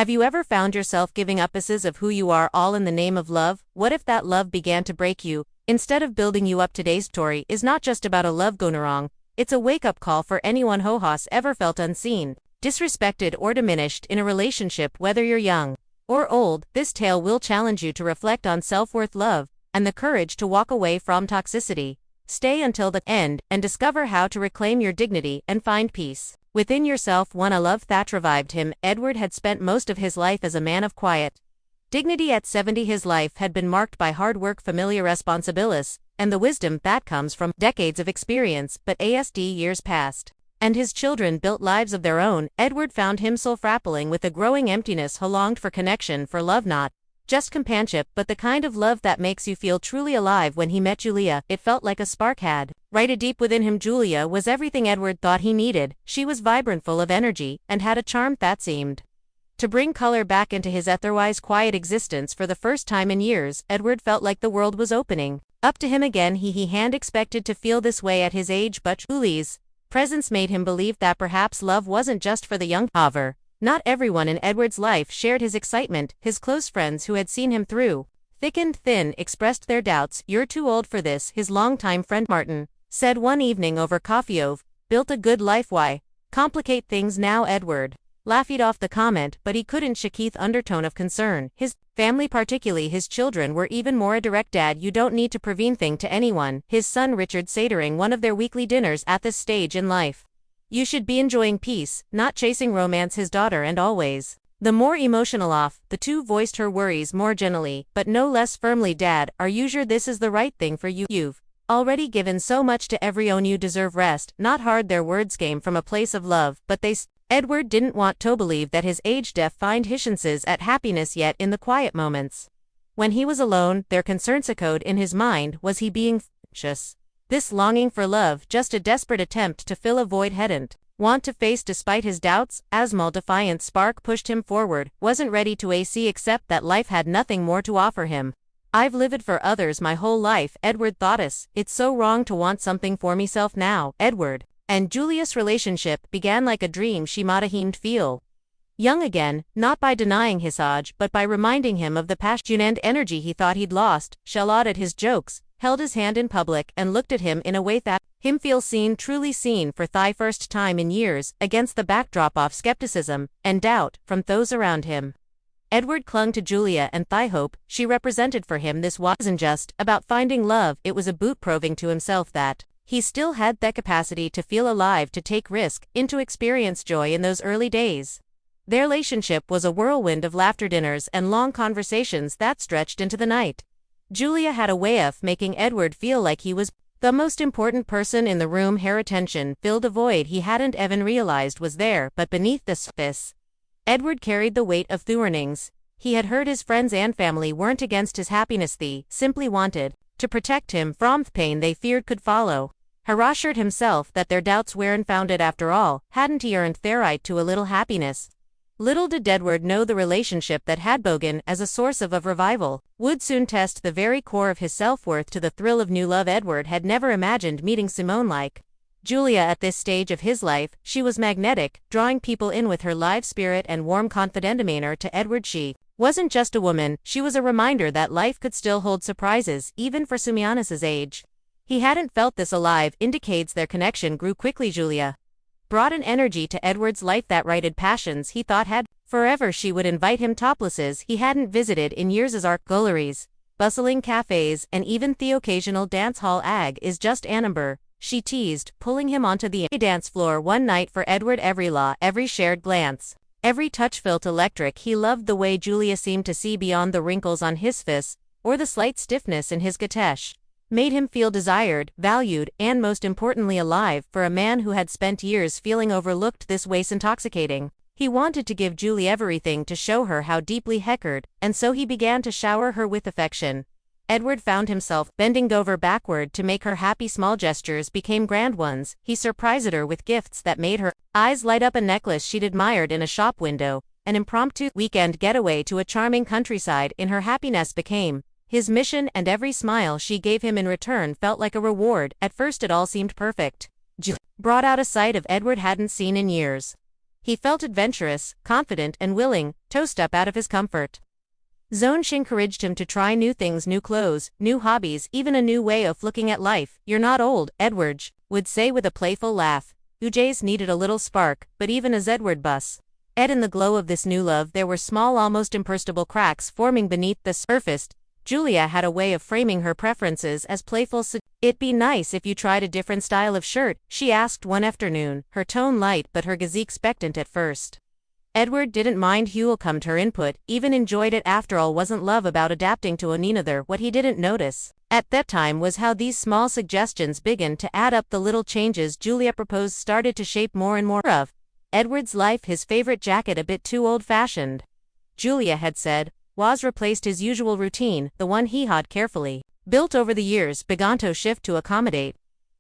Have you ever found yourself giving up pieces of who you are all in the name of love? What if that love began to break you, instead of building you up? Today's story is not just about a love gone wrong, it's a wake-up call for anyone who has ever felt unseen, disrespected or diminished in a relationship. Whether you're young or old, this tale will challenge you to reflect on self-worth, love, and the courage to walk away from toxicity. Stay until the end and discover how to reclaim your dignity and find peace within yourself. One, I love Thatch revived him. Edward had spent most of his life as a man of quiet dignity. At 70, his life had been marked by hard work, familiar responsibilities, and the wisdom that comes from decades of experience. But as years passed, and his children built lives of their own, Edward found himself grappling with a growing emptiness. He longed for connection, for love, not just companionship, but the kind of love that makes you feel truly alive. When he met Julia, it felt like a spark had lighted deep within him. Julia was everything Edward thought he needed. She was vibrant, full of energy, and had a charm that seemed to bring color back into his otherwise quiet existence. For the first time in years, Edward felt like the world was opening up to him again. He hadn't expected to feel this way at his age, but Julie's presence made him believe that perhaps love wasn't just for the young. However, not everyone in Edward's life shared his excitement. His close friends, who had seen him through thick and thin, expressed their doubts. "You're too old for this," his longtime friend Martin said one evening over coffee. "You've built a good life, why complicate things now?" Edward laughed off the comment, but he couldn't shake the undertone of concern. His family, particularly his children, were even more direct. "Dad, you don't need to prove anything to anyone," his son Richard said during one of their weekly dinners. "At this stage in life, you should be enjoying peace, not chasing romance." His daughter, and always the more emotional of the two, voiced her worries more gently, but no less firmly. "Dad, are you sure this is the right thing for you? You've already given so much to everyone. You deserve rest, not hard." Their words came from a place of love, but Edward didn't want to believe that his age-defined chances at happiness. Yet in the quiet moments when he was alone, their concerns echoed in his mind. Was he being anxious? This longing for love, just a desperate attempt to fill a void hadn't want to face despite his doubts? A small defiant spark pushed him forward, wasn't ready to accept that life had nothing more to offer him. "I've lived for others my whole life," Edward thought. It's so wrong to want something for myself now." Edward and Julia's relationship began like a dream. She made him feel young again, not by denying his age, but by reminding him of the passion and energy he thought he'd lost. She laughed at his jokes, held his hand in public, and looked at him in a way that made him feel seen, truly seen, for the first time in years, against the backdrop of skepticism and doubt from those around him. Edward clung to Julia and the hope she represented for him. This wasn't just about finding love, it was about proving to himself that he still had the capacity to feel alive, to take risk, and to experience joy. In those early days, their relationship was a whirlwind of laughter, dinners, and long conversations that stretched into the night. Julia had a way of making Edward feel like he was the most important person in the room. Her attention filled a void he hadn't even realized was there. But beneath the surface, Edward carried the weight of the warnings he had heard. His friends and family weren't against his happiness, they simply wanted to protect him from the pain they feared could follow. He assured himself that their doubts weren't founded. After all, hadn't he earned their right to a little happiness? Little did Edward know the relationship that had begun as a source of revival would soon test the very core of his self-worth. To the thrill of new love, Edward had never imagined meeting Simone like Julia. At this stage of his life, she was magnetic, drawing people in with her live spirit and warm, confident demeanor. To Edward, she wasn't just a woman, she was a reminder that life could still hold surprises, even for Simeon's age. He hadn't felt this alive in decades. Their connection grew quickly. Julia brought an energy to Edward's life that righted passions he thought had forever. She would invite him to places he hadn't visited in years, as art galleries, bustling cafes, and even the occasional dance hall. Is just a number," she teased, pulling him onto the dance floor one night. For Edward, every laugh, every shared glance, every touch felt electric. He loved the way Julia seemed to see beyond the wrinkles on his face or the slight stiffness in his gatesh. Made him feel desired, valued, and most importantly alive. For a man who had spent years feeling overlooked, this was intoxicating. He wanted to give Julie everything, to show her how deeply he cared, and so he began to shower her with affection. Edward found himself bending over backward to make her happy. Small gestures became grand ones. He surprised her with gifts that made her eyes light up: a necklace she'd admired in a shop window, an impromptu weekend getaway to a charming countryside. In her happiness became his mission, and every smile she gave him in return felt like a reward. At first it all seemed perfect. Julia brought out a side of Edward hadn't seen in years. He felt adventurous, confident and willing to step out of his comfort zone. She encouraged him to try new things, new clothes, new hobbies, even a new way of looking at life. "You're not old," Edward would say with a playful laugh. Ujays needed a little spark, but even as Edward bus. In the glow of this new love there were small, almost imperceptible cracks forming beneath the surface. Julia had a way of framing her preferences as playful. "It'd be nice if you tried a different style of shirt," she asked one afternoon, her tone light but her gaze expectant at first. Edward didn't mind Hewelcomed her input, even enjoyed it. After all, wasn't love about adapting to another? What he didn't notice at that time was how these small suggestions began to add up. The little changes Julia proposed started to shape more and more of Edward's life. His favorite jacket, a bit too old-fashioned, Julia had said, was replaced his usual routine, the one he had carefully built over the years, began to shift to accommodate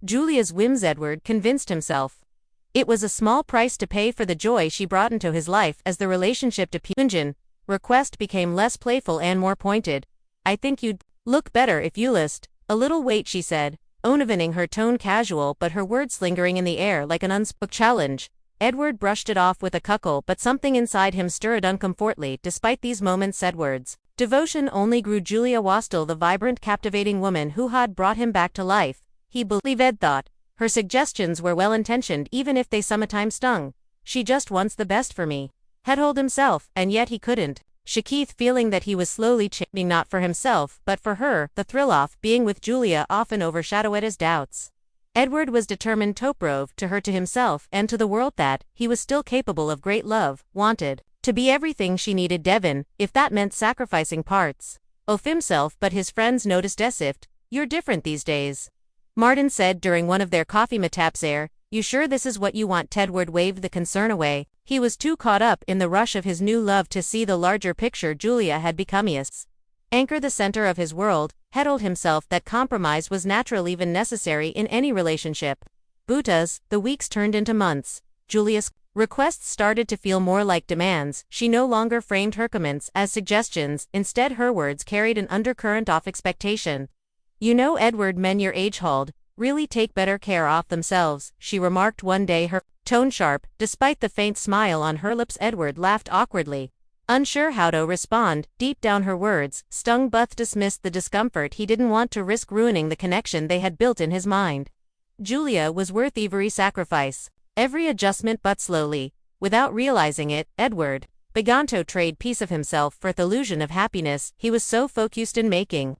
Julia's whims. Edward convinced himself it was a small price to pay for the joy she brought into his life. As the relationship deepened, request became less playful and more pointed. "I think you'd look better if you lost a little weight," she said, opening her tone casual but her words lingering in the air like an unspoken challenge. Edward brushed it off with a chuckle, but something inside him stirred uncomfortably. Despite these moments, Edward's devotion only grew. Julia was still the vibrant, captivating woman who had brought him back to life. He believed, Ed thought. Her suggestions were well-intentioned, even if they sometimes stung. "She just wants the best for me," had told himself, and yet he couldn't shake feeling that he was slowly changing, not for himself, but for her. The thrill of being with Julia often overshadowed his doubts. Edward was determined to prove to her, to himself, and to the world that he was still capable of great love, wanted to be everything she needed, Devon, if that meant sacrificing parts of himself. But his friends noticed. "You're different these days," Martin said during one of their coffee meetups. "You sure this is what you want?" Edward waved the concern away. He was too caught up in the rush of his new love to see the larger picture. Julia had become his anchor, the center of his world. Had told himself that compromise was natural, even necessary, in any relationship. But as the weeks turned into months, Julia's requests started to feel more like demands. She no longer framed her comments as suggestions. Instead, her words carried an undercurrent of expectation. "You know, Edward, men your age hold really take better care of themselves," she remarked one day, her tone sharp. Despite the faint smile on her lips, Edward laughed awkwardly, unsure how to respond. Deep down, her words stung but dismissed the discomfort. He didn't want to risk ruining the connection they had built in his mind. Julia was worth every sacrifice, every adjustment. But slowly, without realizing it, Edward began to trade piece of himself for the illusion of happiness he was so focused in making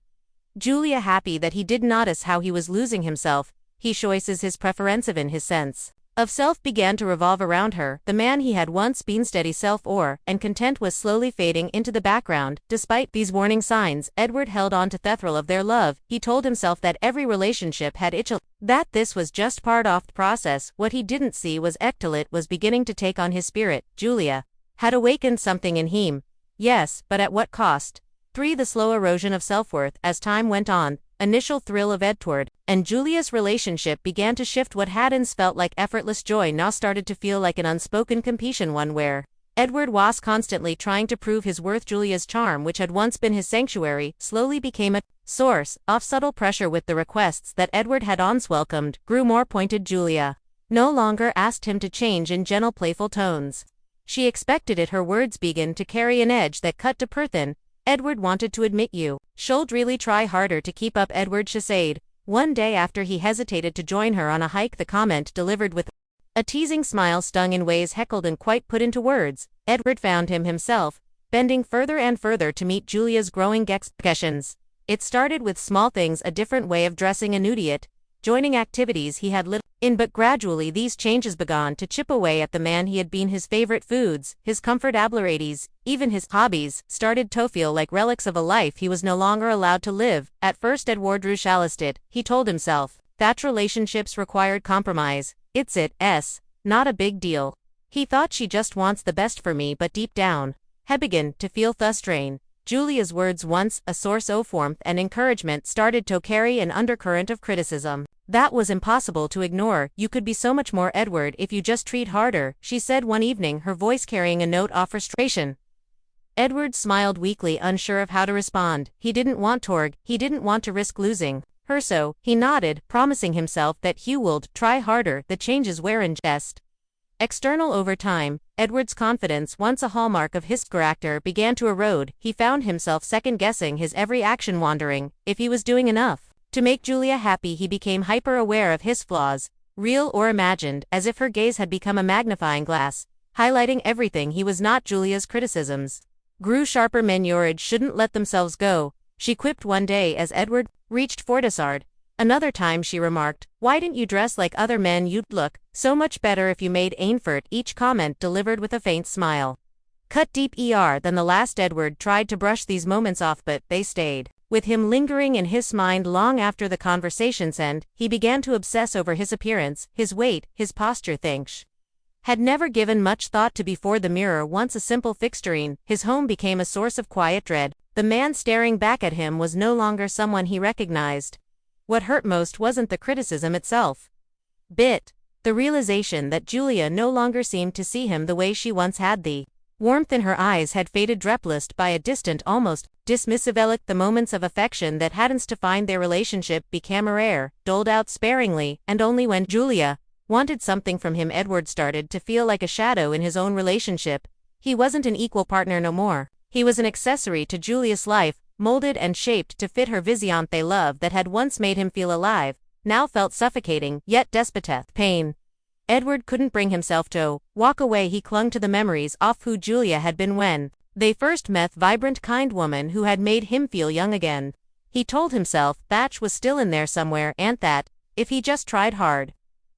Julia happy that he did notice how he was losing himself. His choices, his preferences, and his sense of self began to revolve around her. The man he had once been steady self-aware and content was slowly fading into the background. Despite these warning signs, Edward held on to the thrill of their love. He told himself that every relationship had its that this was just part of the process. What he didn't see was Ectolit was beginning to take on his spirit. Julia had awakened something in him. Yes, but at what cost? 3. The slow erosion of self-worth. As time went on, initial thrill of Edward and Julia's relationship began to shift. What had once felt like effortless joy now started to feel like an unspoken competition, one where Edward was constantly trying to prove his worth. Julia's charm, which had once been his sanctuary, slowly became a source of subtle pressure. With the requests that Edward had once welcomed grew more pointed, Julia no longer asked him to change in gentle, playful tones. She expected it. Her words began to carry an edge that cut to person. "Edward wanted to admit you should really try harder to keep up," Edward said one day after he hesitated to join her on a hike. The comment, delivered with a teasing smile, stung in ways he couldn't quite put into words. Edward found himself bending further and further to meet Julia's growing expectations. It started with small things, a different way of dressing, a new diet, joining activities he had little in, but gradually these changes began to chip away at the man he had been. His favorite foods, his comfortabilities, even his hobbies, started to feel like relics of a life he was no longer allowed to live. At first, Edward realised, he told himself, that relationships required compromise. It's not a big deal. He thought, "She just wants the best for me," but deep down, he began to feel the strain. Julia's words, once a source of warmth and encouragement, started to carry an undercurrent of criticism that was impossible to ignore. "You could be so much more, Edward, if you just treat harder," she said one evening, her voice carrying a note of frustration. Edward smiled weakly, unsure of how to respond. He didn't want to risk losing her, so he nodded, promising himself that he would try harder. The changes were in jest. External over time, Edward's confidence, once a hallmark of his character, began to erode. He found himself second-guessing his every action, wondering if he was doing enough. To make Julia happy, he became hyper-aware of his flaws, real or imagined, as if her gaze had become a magnifying glass, highlighting everything he was not. Julia's criticisms grew sharper. Men your age shouldn't let themselves go, she quipped one day as Edward reached for dessert. Another time she remarked, why didn't you dress like other men? You'd look so much better if you made effort. Each comment delivered with a faint smile. Cut deep than the last. Edward tried to brush these moments off, but they stayed with him, lingering in his mind long after the conversation's end. He began to obsess over his appearance, his weight, his posture. Things had never given much thought to before. The mirror, once a simple fixture, his home, became a source of quiet dread. The man staring back at him was no longer someone he recognized. What hurt most wasn't the criticism itself, but the realization that Julia no longer seemed to see him the way she once had. The warmth in her eyes had faded, replaced by a distant, almost dismissive look. The moments of affection that hadn't defined their relationship became rare, doled out sparingly, and only when Julia wanted something from him. Edward started to feel like a shadow in his own relationship. He wasn't an equal partner no more. He was an accessory to Julia's life, molded and shaped to fit her vision. The love that had once made him feel alive now felt suffocating, yet desperate pain. Edward couldn't bring himself to walk away. He clung to the memories of who Julia had been when they first met, vibrant, kind woman who had made him feel young again. He told himself Thatch was still in there somewhere, and that, if he just tried hard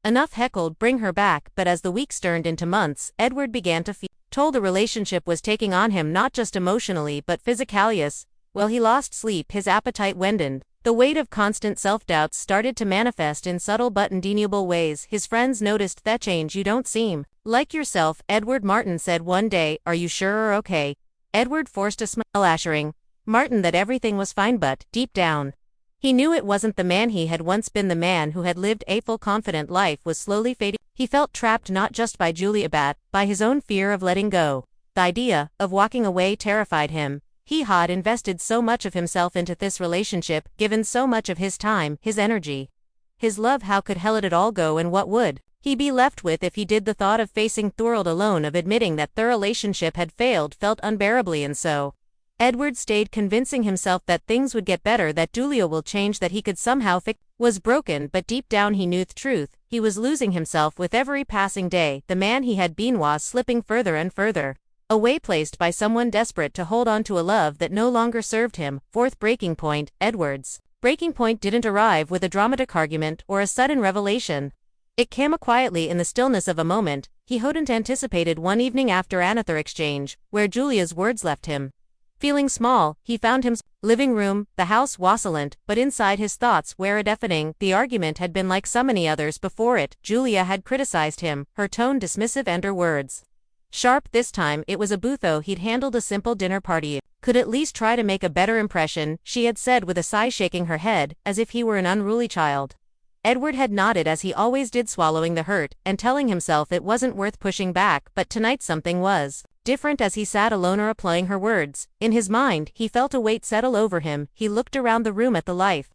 enough, heckled bring her back. But as the weeks turned into months, Edward began to feel told the relationship was taking on him, not just emotionally but physically. Well, he lost sleep, his appetite waned. The weight of constant self-doubts started to manifest in subtle but undeniable ways. His friends noticed that change. You don't seem like yourself, Edward, Martin said one day. Are you sure or okay? Edward forced a smile, assuring Martin that everything was fine, but deep down, he knew it wasn't the man he had once been. The man who had lived a full, confident life was slowly fading. He felt trapped, not just by Julia but by his own fear of letting go. The idea of walking away terrified him. He had invested so much of himself into this relationship, given so much of his time, his energy, his love. How could he let it all go, and what would he be left with if he did? The thought of facing the world alone, of admitting that the relationship had failed, felt unbearably. And so Edward stayed, convincing himself that things would get better, that Julia will change, that he could somehow fix was broken. But deep down he knew the truth. He was losing himself with every passing day. The man he had been was slipping further and further away, placed by someone desperate to hold on to a love that no longer served him. Fourth breaking point. Edward's breaking point didn't arrive with a dramatic argument or a sudden revelation. It came quietly, in the stillness of a moment he hadn't anticipated. One evening after another exchange, where Julia's words left him feeling small, he found himself living room. The house was silent, but inside his thoughts were a deafening. The argument had been like so many others before it. Julia had criticized him, her tone dismissive and her words sharp. This time it was a boutho. He'd handled a simple dinner party. Could at least try to make a better impression, she had said with a sigh, shaking her head, as if he were an unruly child. Edward had nodded, as he always did, swallowing the hurt, and telling himself it wasn't worth pushing back. But tonight something was different. As he sat alone, applying her words in his mind, he felt a weight settle over him. He looked around the room at the life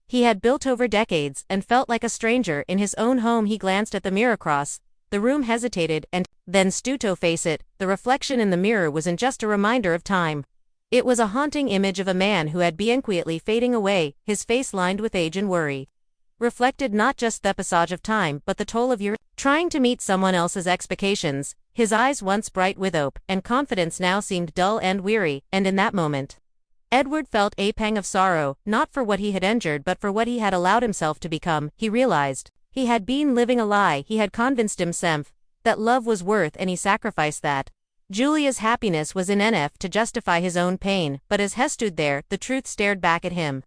he had built over decades, and felt like a stranger in his own home. He glanced at the mirror across the room, hesitated, and then stood to face it. The reflection in the mirror wasn't just a reminder of time. It was a haunting image of a man who had been quietly fading away, his face lined with age and worry. Reflected not just the passage of time, but the toll of years trying to meet someone else's expectations. His eyes, once bright with hope and confidence, now seemed dull and weary, and in that moment Edward felt a pang of sorrow, not for what he had endured but for what he had allowed himself to become. He realized he had been living a lie. He had convinced himself that love was worth any sacrifice, that Julia's happiness was enough to justify his own pain. But as he stood there, the truth stared back at him.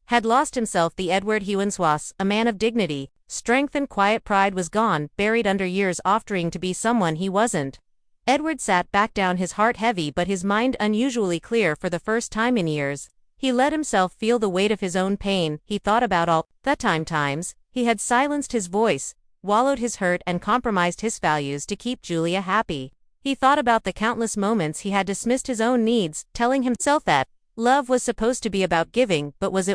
Had lost himself. The Edward he once was, a man of dignity, strength and quiet pride, was gone, buried under years of trying to be someone he wasn't. Edward sat back down, his heart heavy but his mind unusually clear. For the first time in years, he let himself feel the weight of his own pain. He thought about all the times he had silenced his voice, wallowed his hurt, and compromised his values to keep Julia happy. He thought about the countless moments he had dismissed his own needs, telling himself that love was supposed to be about giving. But was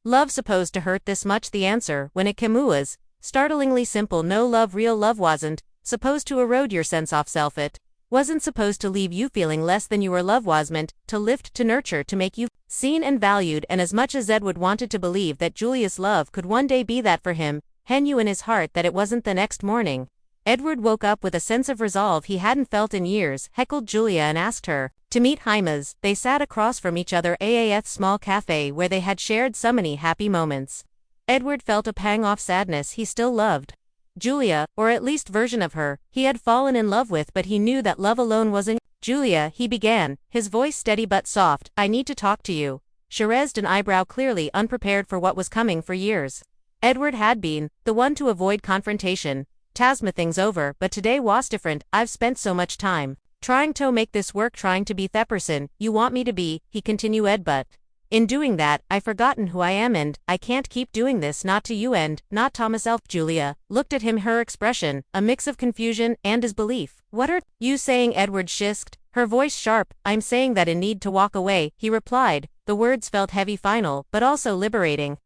love supposed to hurt this much? The answer, when it came, was startlingly simple. No, real love wasn't. supposed to erode your sense of self. It wasn't supposed to leave you feeling less than you were. Love was meant to lift, to nurture, to make you seen and valued. And as much as Edward wanted to believe that Julia's love could one day be that for him, he knew in his heart that it wasn't. The next morning, Edward woke up with a sense of resolve he hadn't felt in years. Heckled Julia and asked her to meet Hymas. They sat across from each other at a small cafe where they had shared so many happy moments. Edward felt a pang of sadness. He still loved Julia, or at least version of her, he had fallen in love with, but he knew that love alone wasn't. Julia, he began, his voice steady but soft, I need to talk to you. She raised an eyebrow, clearly unprepared for what was coming. For years, Edward had been the one to avoid confrontation, tasma things over, but today was different. I've spent so much time trying to make this work, trying to be the person you want me to be, he continued, Ed, but in doing that, I've forgotten who I am, and I can't keep doing this, not to you and not to myself. Julia looked at him, her expression a mix of confusion and disbelief. What are you saying? Edward shisked, her voice sharp. I'm saying that in need to walk away, he replied. The words felt heavy, final, but also liberating.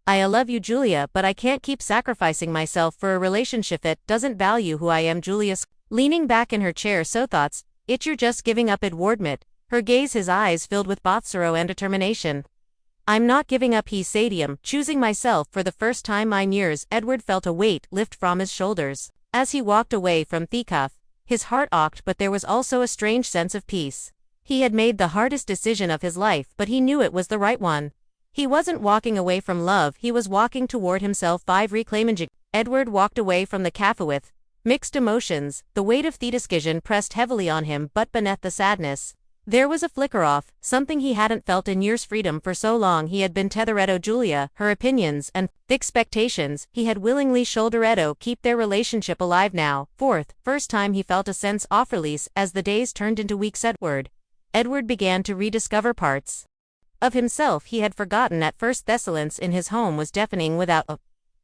I love you, Julia, but I can't keep sacrificing myself for a relationship that doesn't value who I am. Julia, leaning back in her chair, so thoughts, you're just giving up. Edward admit. Her gaze, his eyes filled with both sorrow and determination. I'm not giving up, he said. I'm choosing myself for the first time in years. Edward felt a weight lift from his shoulders. As he walked away from Thecaf, his heart ached, but there was also a strange sense of peace. He had made the hardest decision of his life, but he knew it was the right one. He wasn't walking away from love, he was walking toward himself. 5 Reclaiming. Edward walked away from the cafe with mixed emotions. The weight of the decision pressed heavily on him, but beneath the sadness, there was a flicker of something he hadn't felt in years. Freedom. For so long he had been tethered to Julia, her opinions, and expectations. He had willingly shouldered to keep their relationship alive. Now, first time he felt a sense of release as the days turned into weeks. Edward began to rediscover parts of himself he had forgotten at first. The silence in his home was deafening without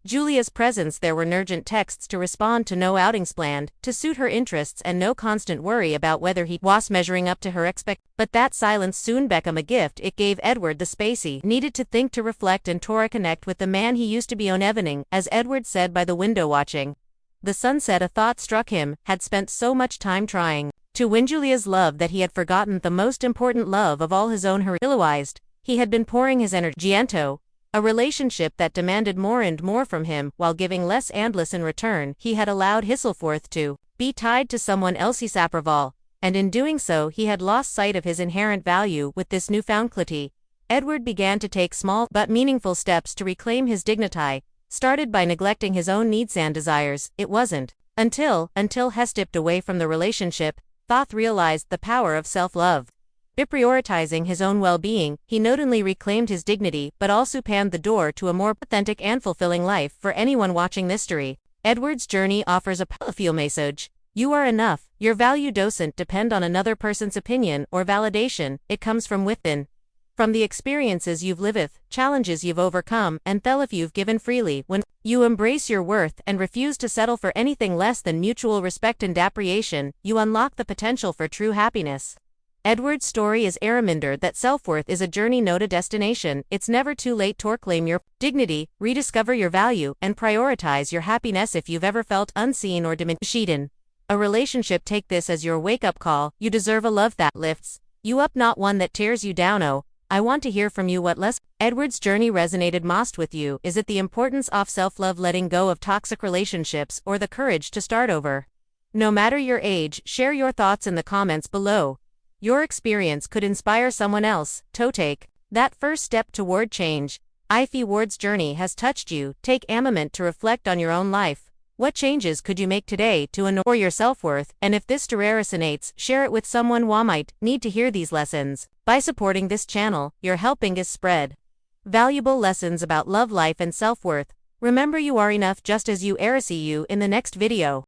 Julia's presence. There were urgent texts to respond to, no outings planned to suit her interests, and no constant worry about whether he was measuring up to her But that silence soon became a gift. It gave Edward the space he needed to think, to reflect, and to reconnect with the man he used to be. On evening, as Edward sat by the window watching the sunset, a thought struck him. Had spent so much time trying to win Julia's love that he had forgotten the most important love of all, his own. Realized he had been pouring his energy into a relationship that demanded more and more from him, while giving less and less in return. He had allowed himself to be tied to someone else's approval, and in doing so he had lost sight of his inherent value. With this newfound clarity, Edward began to take small but meaningful steps to reclaim his dignity, started by neglecting his own needs and desires. It wasn't until he stepped away from the relationship, Thoth realized the power of self-love. By prioritizing his own well-being, he not only reclaimed his dignity but also opened the door to a more authentic and fulfilling life. For anyone watching this story, Edward's journey offers a powerful message. You are enough. Your value doesn't depend on another person's opinion or validation. It comes from within. From the experiences you've lived, challenges you've overcome, and if you've given freely. When you embrace your worth and refuse to settle for anything less than mutual respect and appreciation, you unlock the potential for true happiness. Edward's story is a reminder that self-worth is a journey, not a destination. It's never too late to reclaim your dignity, rediscover your value, and prioritize your happiness. If you've ever felt unseen or diminished in a relationship, take this as your wake-up call. You deserve a love that lifts you up, not one that tears you down. Oh, I want to hear from you. What less Edward's journey resonated most with you? Is it the importance of self-love, letting go of toxic relationships, or the courage to start over? No matter your age, share your thoughts in the comments below. Your experience could inspire someone else to take that first step toward change. If Edward's journey has touched you, take a moment to reflect on your own life. What changes could you make today to honor your self-worth? And if this story resonates, share it with someone who might need to hear these lessons. By supporting this channel, you're helping us spread valuable lessons about love, life, and self-worth. Remember, you are enough just as you are. See you in the next video.